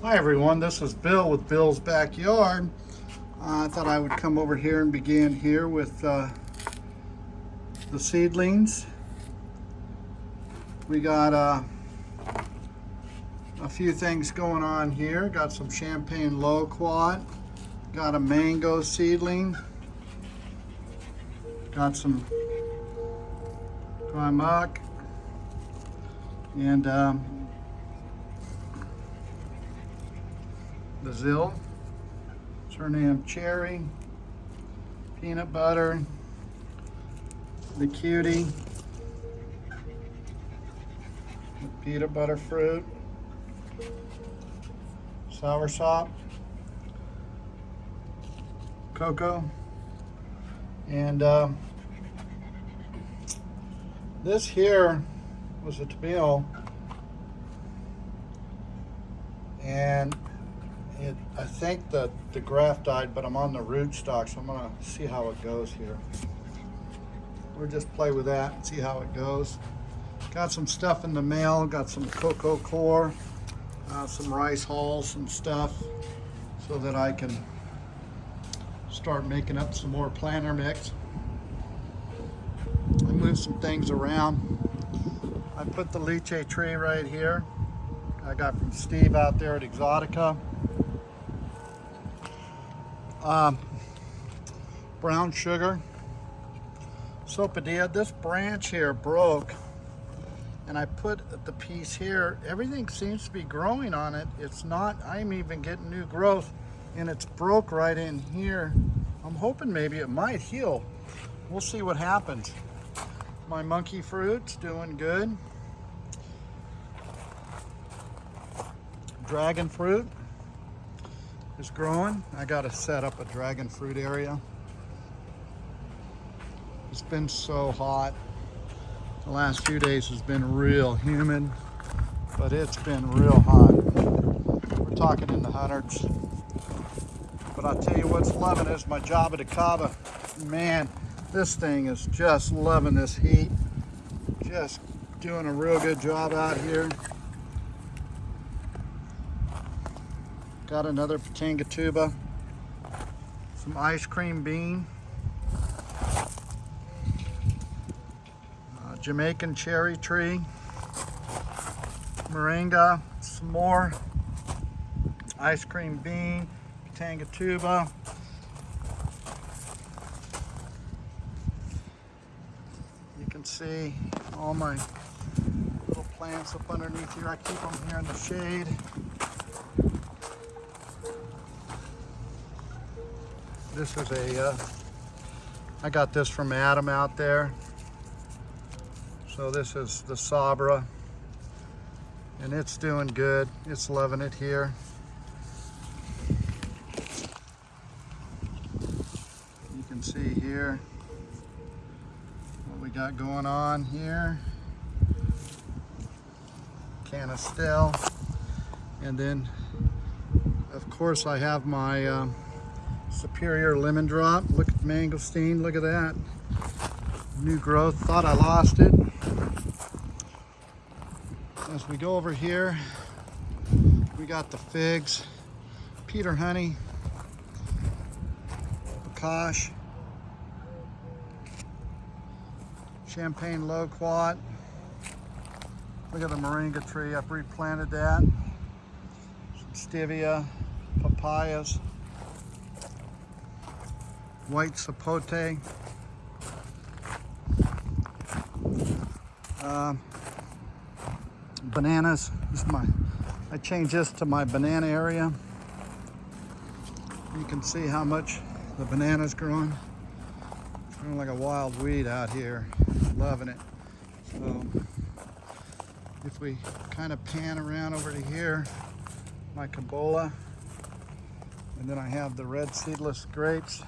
Hi everyone, this is Bill with Bill's Backyard. I thought I would come over here and begin here with the seedlings. We got a few things going on here. Got some champagne loquat, got a mango seedling, got some dry muck, and Brazil, Suriname cherry, peanut butter, the cutie, the peanut butter fruit, soursop, cocoa, and this here was a tomato, and I think that the graft died, but I'm on the rootstock, so I'm gonna see how it goes here. We'll just play with that and see how it goes. Got some stuff in the mail, got some cocoa core, some rice hulls, some stuff, so that I can start making up some more planter mix. I moved some things around. I put the lychee tree right here. I got from Steve out there at Exotica. Brown sugar, Sopadilla. This branch here broke, and I put the piece here. Everything seems to be growing on it. It's not, I'm even getting new growth, and it's broke right in here. I'm hoping maybe it might heal. We'll see what happens. My monkey fruit's doing good. Dragon fruit is growing. I got to set up a dragon fruit area. It's been so hot. The last few days has been real humid, but it's been real hot. We're talking in the hundreds. But I'll tell you what's loving is my Java de Cava. Man, this thing is just loving this heat. Just doing a real good job out here. Got another Patanga tuba, some ice cream bean, Jamaican cherry tree, moringa, some more ice cream bean, Patanga tuba. You can see all my little plants up underneath here. I keep them here in the shade. This is I got this from Adam out there. So this is the Sabra, and it's doing good. It's loving it here. You can see here what we got going on here. Canistel, and then of course I have my Superior lemon drop. Look at mangosteen, look at that. New growth, thought I lost it. As we go over here, we got the figs, Peter honey, Bakash, champagne loquat. Look at the moringa tree, I've replanted that. Some stevia, papayas, white sapote, bananas. This is I changed this to my banana area. You can see how much the banana's growing. It's growing like a wild weed out here. Loving it. So if we kind of pan around over to here, my Cabola, and then I have the red seedless grapes.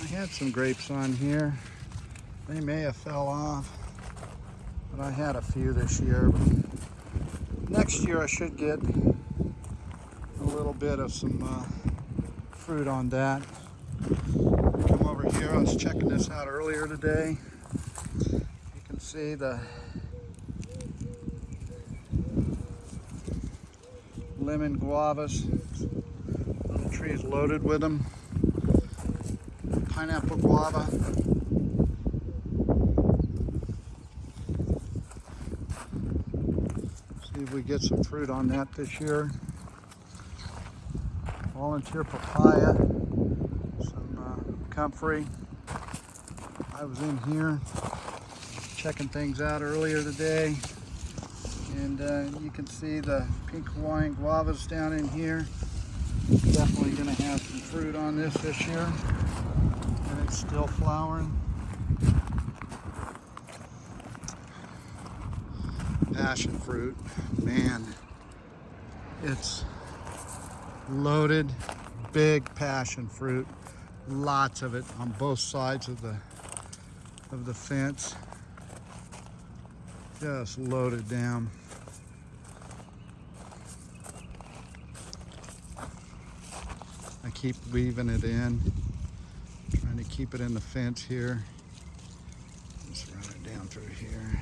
I had some grapes on here. They may have fell off, but I had a few this year. Next year I should get a little bit of some fruit on that. Come over here, I was checking this out earlier today. You can see the lemon guavas. Little trees loaded with them. Pineapple guava. See if we get some fruit on that this year. Volunteer papaya. Some comfrey. I was in here checking things out earlier today, and you can see the pink Hawaiian guavas down in here. Definitely going to have some fruit on this year, and it's still flowering. Passion fruit, man, it's loaded, big passion fruit, lots of it on both sides of the fence. Just loaded down. I keep weaving it in, trying to keep it in the fence here. Just run it down through here.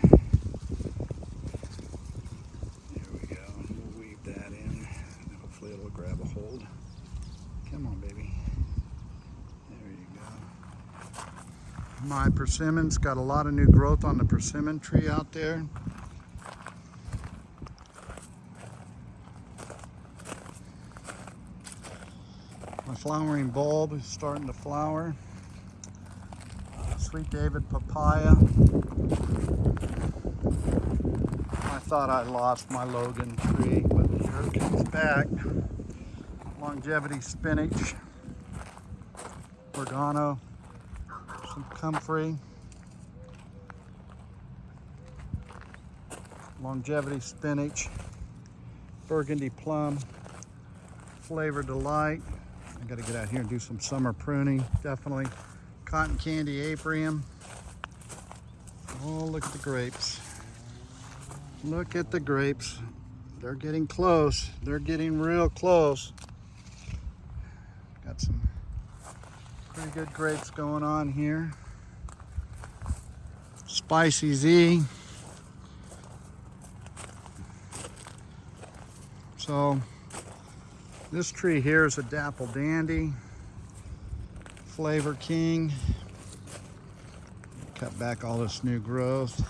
There we go. We'll weave that in, and hopefully it'll grab a hold. Come on, baby. There you go. My persimmons, got a lot of new growth on the persimmon tree out there. My flowering bulb is starting to flower. Sweet David papaya. I thought I lost my Logan tree, but here it comes back. Longevity spinach. Oregano. Some comfrey. Longevity spinach. Burgundy plum. Flavor Delight. I gotta get out here and do some summer pruning, definitely. Cotton candy apium. Oh, look at the grapes. Look at the grapes. They're getting close. They're getting real close. Got some pretty good grapes going on here. Spicy Z. So, this tree here is a Dapple Dandy, Flavor King. Cut back all this new growth.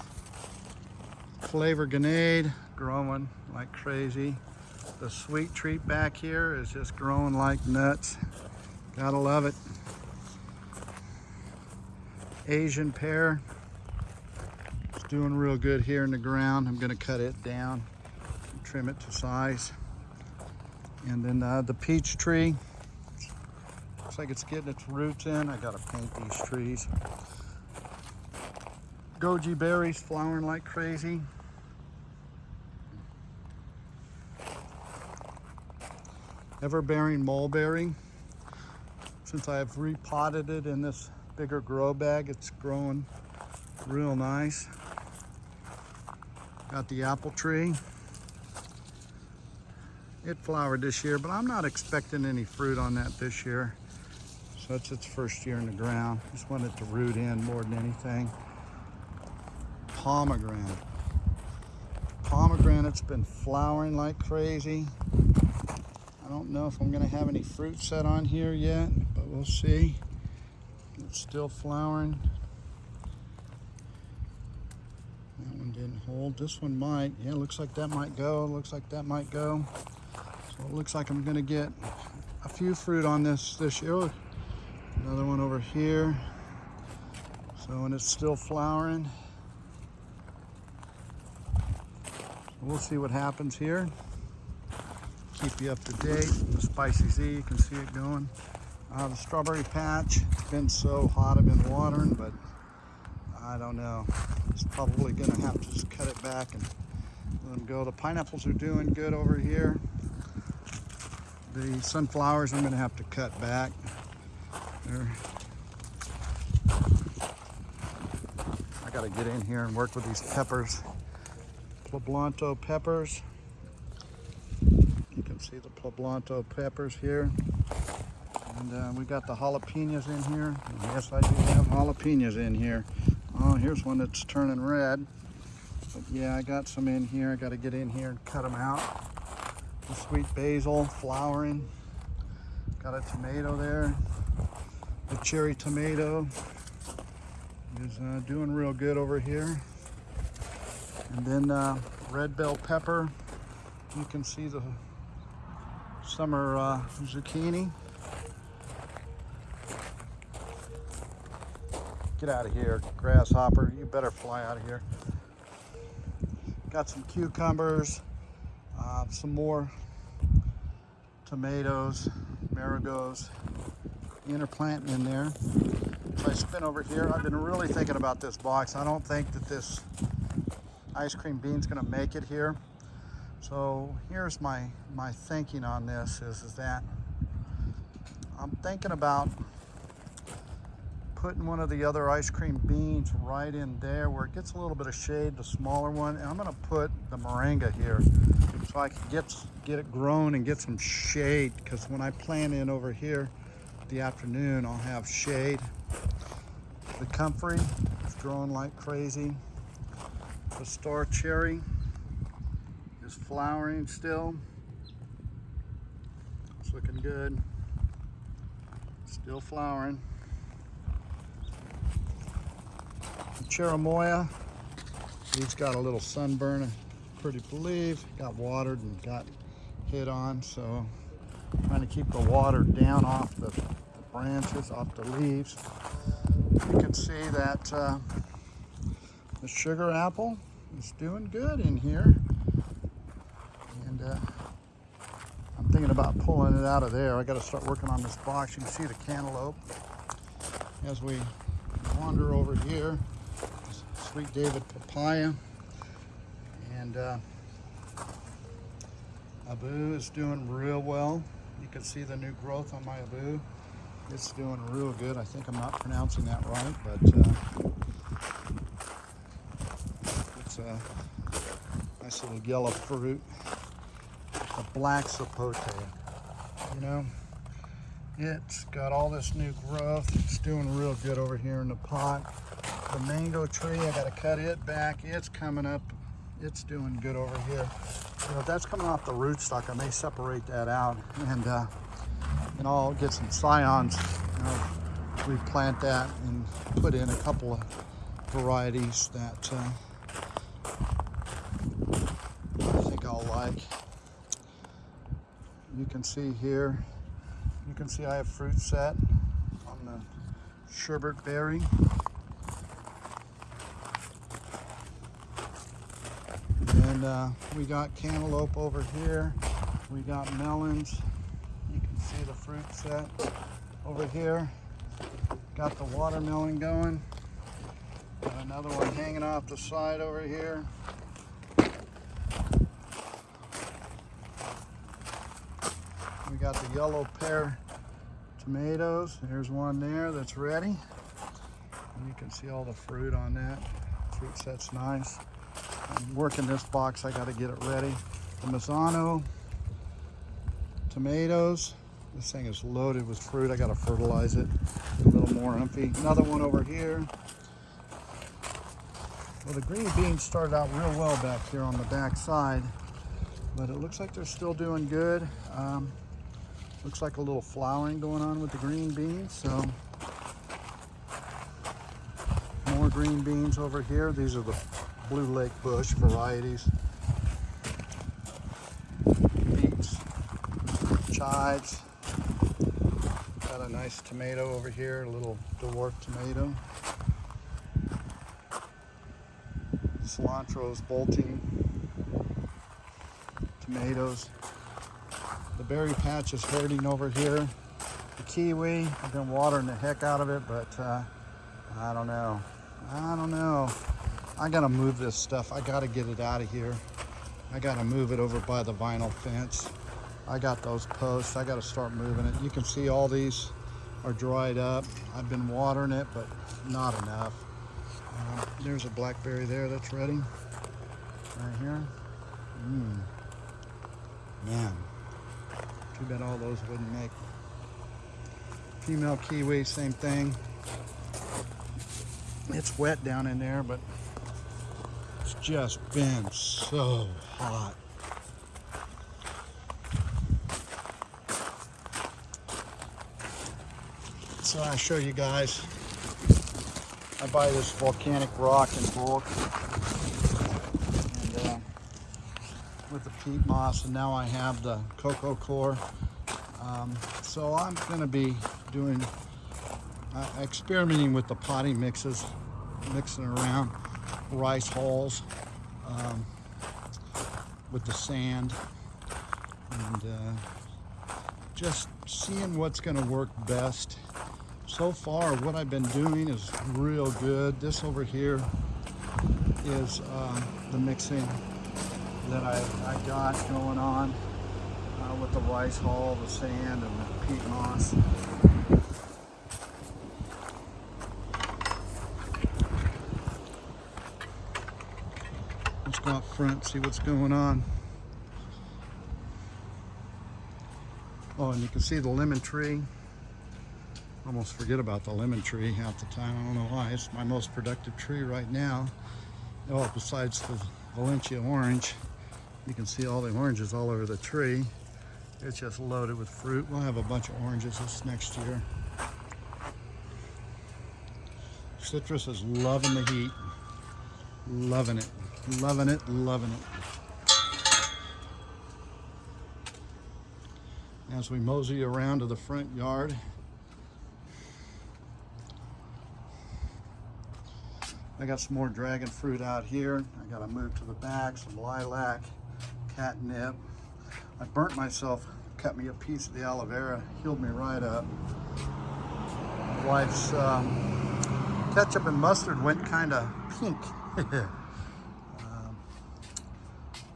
Flavor Grenade, growing like crazy. The Sweet Treat back here is just growing like nuts. Gotta love it. Asian Pear, it's doing real good here in the ground. I'm gonna cut it down, trim it to size. And then the peach tree, looks like it's getting its roots in. I gotta paint these trees. Goji berries flowering like crazy. Ever-bearing mulberry. Since I've repotted it in this bigger grow bag, it's growing real nice. Got the apple tree. It flowered this year, but I'm not expecting any fruit on that this year. So it's its first year in the ground. Just want it to root in more than anything. Pomegranate. Pomegranate's been flowering like crazy. I don't know if I'm gonna have any fruit set on here yet, but we'll see. It's still flowering. That one didn't hold. This one might. Yeah, looks like that might go. Looks like that might go. So it looks like I'm gonna get a few fruit on this year. Another one over here. So, and it's still flowering. So we'll see what happens here. Keep you up to date. The Spicy Z, you can see it going. The strawberry patch, it's been so hot I've been watering, but I don't know. It's probably gonna have to just cut it back and let them go. The pineapples are doing good over here. The sunflowers I'm gonna have to cut back. I gotta get in here and work with these peppers. Poblano peppers. You can see the Poblano peppers here. And we got the jalapenos in here. And yes, I do have jalapenos in here. Oh, here's one that's turning red. But yeah, I got some in here. I got to get in here and cut them out. The sweet basil flowering. Got a tomato there. The cherry tomato is doing real good over here. And then red bell pepper. You can see the summer zucchini. Get out of here, grasshopper. You better fly out of here. Got some cucumbers, some more tomatoes, marigolds, interplanting in there. So I spin over here. I've been really thinking about this box. I don't think that this ice cream bean's gonna make it here. So here's my thinking on this is that I'm thinking about putting one of the other ice cream beans right in there where it gets a little bit of shade, the smaller one, and I'm gonna put the moringa here so I can get it grown and get some shade, because when I plant in over here the afternoon, I'll have shade. The comfrey is growing like crazy. The star cherry is flowering still. It's looking good. Still flowering. The cherimoya, he's got a little sunburn, I pretty believe. Got watered and got hit on, so trying to keep the water down off the branches, off the leaves. You can see that the sugar apple is doing good in here. And I'm thinking about pulling it out of there. I got to start working on this box. You can see the cantaloupe as we wander over here. Sweet David papaya. And Abu is doing real well. You can see the new growth on my Abu. It's doing real good. I think I'm not pronouncing that right, but it's a nice little yellow fruit. A black sapote, you know. It's got all this new growth. It's doing real good over here in the pot. The mango tree, I gotta cut it back. It's coming up. It's doing good over here. So if that's coming off the rootstock, I may separate that out and I'll get some scions, replant that and put in a couple of varieties that I think I'll like. You can see here, you can see I have fruit set on the sherbet berry. And we got cantaloupe over here. We got melons. You can see the fruit set over here. Got the watermelon going. Got another one hanging off the side over here. We got the yellow pear tomatoes. There's one there that's ready. And you can see all the fruit on that. Fruit set's nice. I'm working this box, I got to get it ready. The Mazzano tomatoes. This thing is loaded with fruit. I got to fertilize it a little more umphy. Another one over here. Well, the green beans started out real well back here on the back side, but it looks like they're still doing good. Looks like a little flowering going on with the green beans. So more green beans over here. These are the Blue Lake Bush varieties. Beets, chives. Got a nice tomato over here, a little dwarf tomato. Cilantro's bolting. Tomatoes. The berry patch is hurting over here. The kiwi, I've been watering the heck out of it, but I don't know. I gotta move this stuff. I gotta get it out of here. I gotta move it over by the vinyl fence. I got those posts. I gotta start moving it. You can see all these are dried up. I've been watering it, but not enough. There's a blackberry there that's ready. Right here. Man, too bad all those wouldn't make. Female kiwi, same thing. It's wet down in there, but it's just been so hot. So I show you guys. I buy this volcanic rock in bulk, and with the peat moss, and now I have the cocoa core. So I'm going to be doing experimenting with the potting mixes, mixing around rice hulls with the sand, and just seeing what's going to work best. So far, what I've been doing is real good. This over here is the mixing that I got going on with the rice hull, the sand, and the peat moss. Let's go up front, see what's going on. Oh, and you can see the lemon tree. Almost forget about the lemon tree half the time. I don't know why. It's my most productive tree right now. Oh, besides the Valencia orange. You can see all the oranges all over the tree. It's just loaded with fruit. We'll have a bunch of oranges this next year. Citrus is loving the heat. Loving it. Loving it, loving it. As we mosey around to the front yard, I got some more dragon fruit out here. I gotta move to the back, some lilac, catnip. I burnt myself, cut me a piece of the aloe vera, healed me right up. My wife's ketchup and mustard went kind of pink.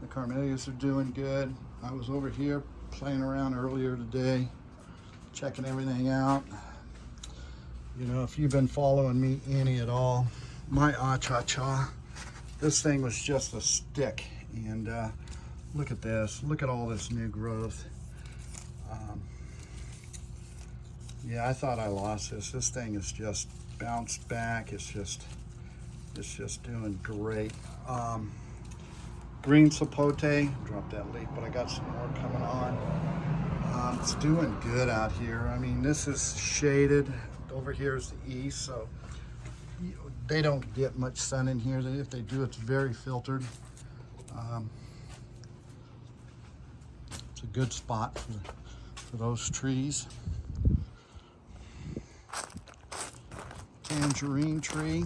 The camellias are doing good. I was over here playing around earlier today, checking everything out. You know, if you've been following me any at all, my ah-cha-cha, this thing was just a stick. And look at this, look at all this new growth. Yeah, I thought I lost this. This thing is just bounced back. It's just doing great. Green sapote, dropped that leaf, but I got some more coming on. It's doing good out here. I mean, this is shaded. Over here is the east, so they don't get much sun in here. If they do, it's very filtered. It's a good spot for those trees. Tangerine tree.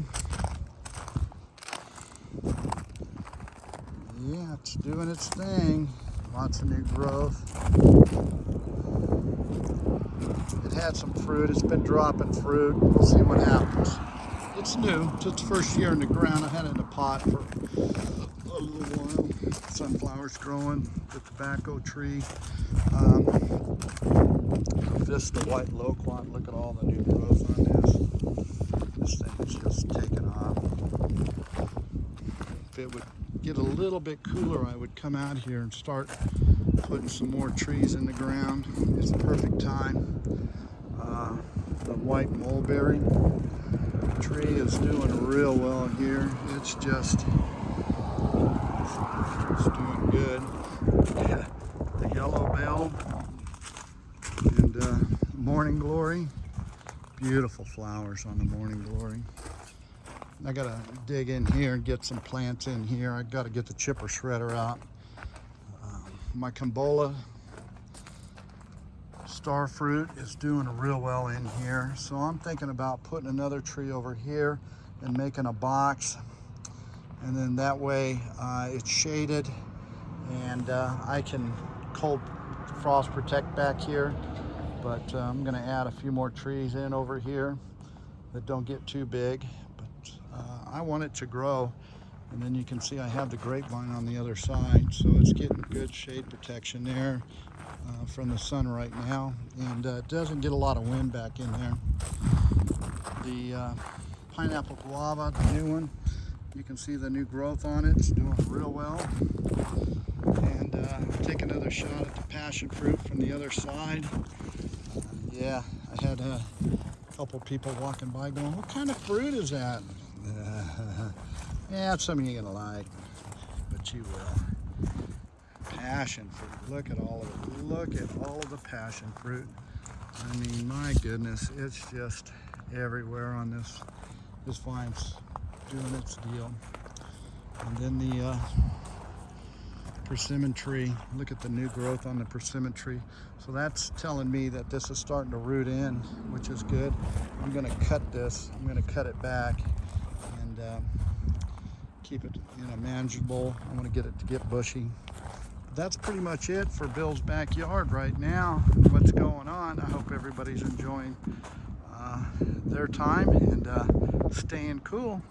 Yeah, it's doing its thing. Lots of new growth. It had some fruit. It's been dropping fruit. We'll see what happens. It's new. It's its first year in the ground. I had it in a pot for a little while. Sunflowers growing. The tobacco tree. Vista white loquat. Look at all the new growth on this. This thing is just taking off. If it would get a little bit cooler, I would come out here and start putting some more trees in the ground. It's the perfect time. The white mulberry tree is doing real well here. It's doing good. Yeah, the yellow bell and morning glory. Beautiful flowers on the morning glory. I gotta dig in here and get some plants in here. I gotta get the chipper shredder out. My Cambola star fruit is doing real well in here. So I'm thinking about putting another tree over here and making a box. And then that way it's shaded and I can cold frost protect back here. But I'm gonna add a few more trees in over here that don't get too big. I want it to grow, and then you can see I have the grapevine on the other side, so it's getting good shade protection there from the sun right now, and it doesn't get a lot of wind back in there. The pineapple guava, the new one, you can see the new growth on it. It's doing real well. And take another shot at the passion fruit from the other side. Yeah, I had a couple people walking by going, "What kind of fruit is that?" Yeah, it's something you're gonna like, but you will. Passion fruit. Look at all of it. Look at all of the passion fruit. I mean, my goodness, it's just everywhere on this. This vine's doing its deal. And then the persimmon tree. Look at the new growth on the persimmon tree. So that's telling me that this is starting to root in, which is good. I'm going to cut this. I'm going to cut it back and keep it, manageable. I want to get it to get bushy. But that's pretty much it for Bill's backyard right now. What's going on? I hope everybody's enjoying their time and staying cool.